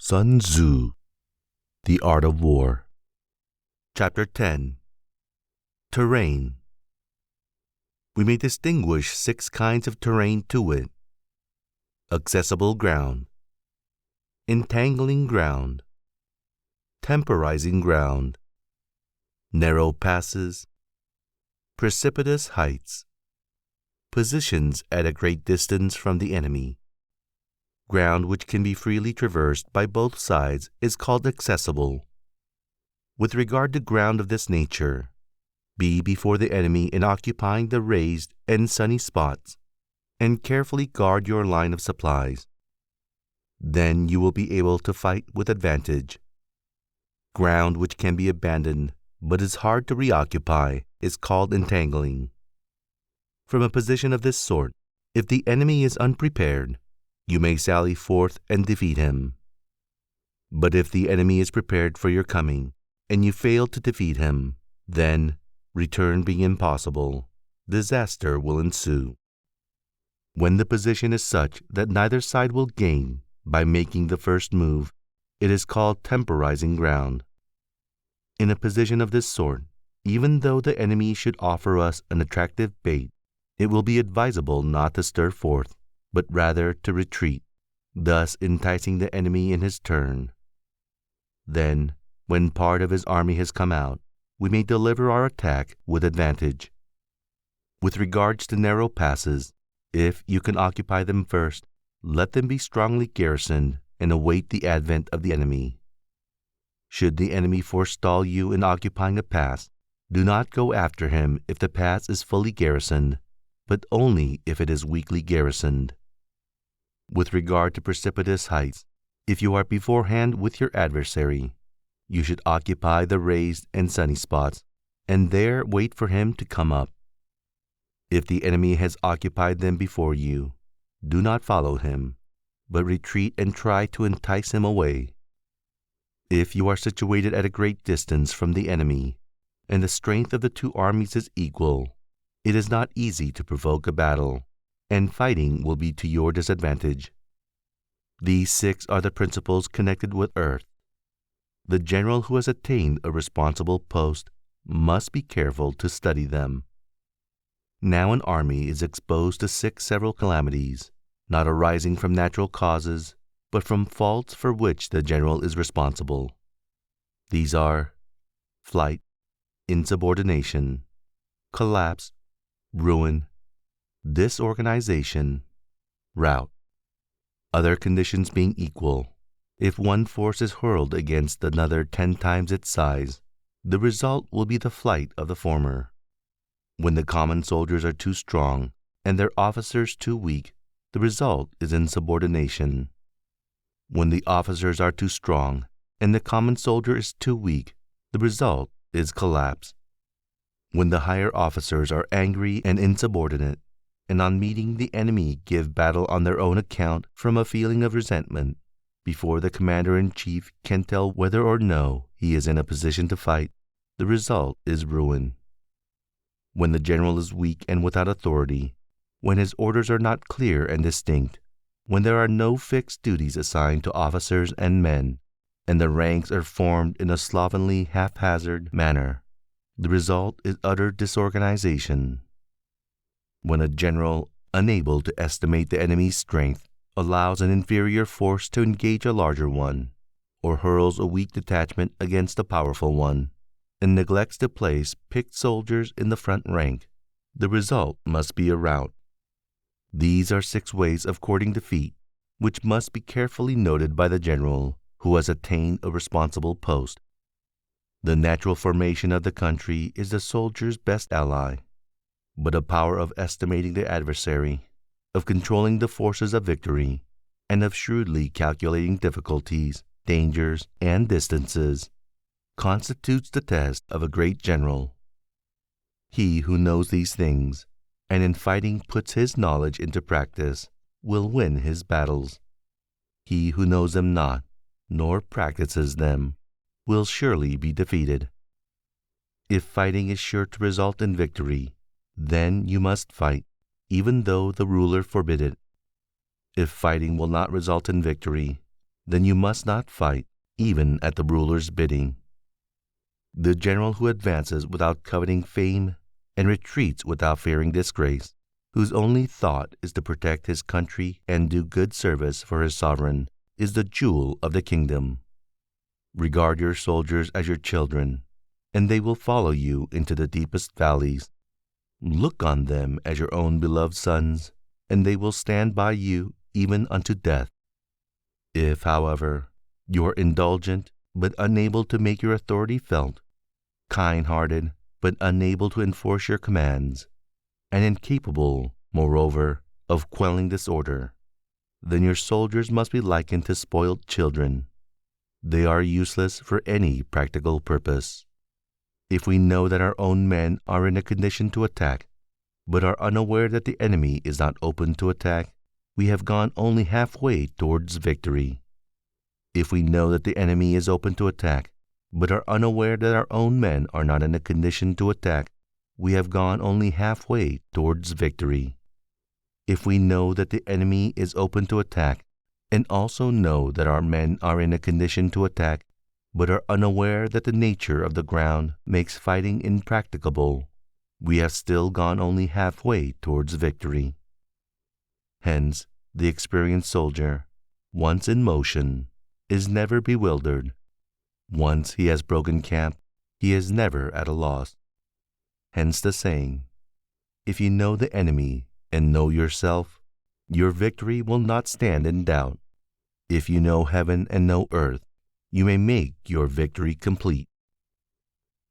Sun Tzu, The Art of War. Chapter 10. Terrain. We may distinguish 6 kinds of terrain to wit: accessible ground, entangling ground, temporizing ground, narrow passes, precipitous heights, positions at a great distance from the enemy. Ground which can be freely traversed by both sides is called accessible. With regard to ground of this nature, be before the enemy in occupying the raised and sunny spots, and carefully guard your line of supplies. Then you will be able to fight with advantage. Ground which can be abandoned but is hard to reoccupy is called entangling. From a position of this sort, if the enemy is unprepared, you may sally forth and defeat him. But if the enemy is prepared for your coming, and you fail to defeat him, then, return being impossible, disaster will ensue. When the position is such that neither side will gain by making the first move, it is called temporizing ground. In a position of this sort, even though the enemy should offer us an attractive bait, it will be advisable not to stir forth, but rather to retreat, thus enticing the enemy in his turn. Then, when part of his army has come out, we may deliver our attack with advantage. With regards to narrow passes, if you can occupy them first, let them be strongly garrisoned and await the advent of the enemy. Should the enemy forestall you in occupying a pass, do not go after him if the pass is fully garrisoned, but only if it is weakly garrisoned. With regard to precipitous heights, if you are beforehand with your adversary, you should occupy the raised and sunny spots, and there wait for him to come up. If the enemy has occupied them before you, do not follow him, but retreat and try to entice him away. If you are situated at a great distance from the enemy, and the strength of the 2 armies is equal, it is not easy to provoke a battle, and fighting will be to your disadvantage. These 6 are the principles connected with earth. The general who has attained a responsible post must be careful to study them. Now an army is exposed to 6 several calamities, not arising from natural causes, but from faults for which the general is responsible. These are flight, insubordination, collapse, ruin, disorganization, rout. Other conditions being equal, if one force is hurled against another 10 times its size, the result will be the flight of the former. When the common soldiers are too strong and their officers too weak, the result is insubordination. When the officers are too strong and the common soldier is too weak, the result is collapse. When the higher officers are angry and insubordinate, and on meeting the enemy give battle on their own account from a feeling of resentment, before the commander-in-chief can tell whether or no he is in a position to fight, the result is ruin. When the general is weak and without authority, when his orders are not clear and distinct, when there are no fixed duties assigned to officers and men, and the ranks are formed in a slovenly, haphazard manner, the result is utter disorganization. When a general, unable to estimate the enemy's strength, allows an inferior force to engage a larger one, or hurls a weak detachment against a powerful one, and neglects to place picked soldiers in the front rank, the result must be a rout. These are 6 ways of courting defeat, which must be carefully noted by the general who has attained a responsible post. The natural formation of the country is the soldier's best ally, but a power of estimating the adversary, of controlling the forces of victory, and of shrewdly calculating difficulties, dangers, and distances, constitutes the test of a great general. He who knows these things, and in fighting puts his knowledge into practice, will win his battles. He who knows them not, nor practices them, will surely be defeated. If fighting is sure to result in victory, then you must fight, even though the ruler forbid it. If fighting will not result in victory, then you must not fight, even at the ruler's bidding. The general who advances without coveting fame and retreats without fearing disgrace, whose only thought is to protect his country and do good service for his sovereign, is the jewel of the kingdom. Regard your soldiers as your children, and they will follow you into the deepest valleys. Look on them as your own beloved sons, and they will stand by you even unto death. If, however, you are indulgent but unable to make your authority felt, kind-hearted but unable to enforce your commands, and incapable, moreover, of quelling disorder, then your soldiers must be likened to spoiled children. They are useless for any practical purpose. If we know that our own men are in a condition to attack, but are unaware that the enemy is not open to attack, we have gone only halfway towards victory. If we know that the enemy is open to attack, but are unaware that our own men are not in a condition to attack, we have gone only halfway towards victory. If we know that the enemy is open to attack, and also know that our men are in a condition to attack, but are unaware that the nature of the ground makes fighting impracticable, we have still gone only halfway towards victory. Hence, the experienced soldier, once in motion, is never bewildered. Once he has broken camp, he is never at a loss. Hence the saying, if you know the enemy and know yourself, your victory will not stand in doubt. If you know heaven and know earth, you may make your victory complete.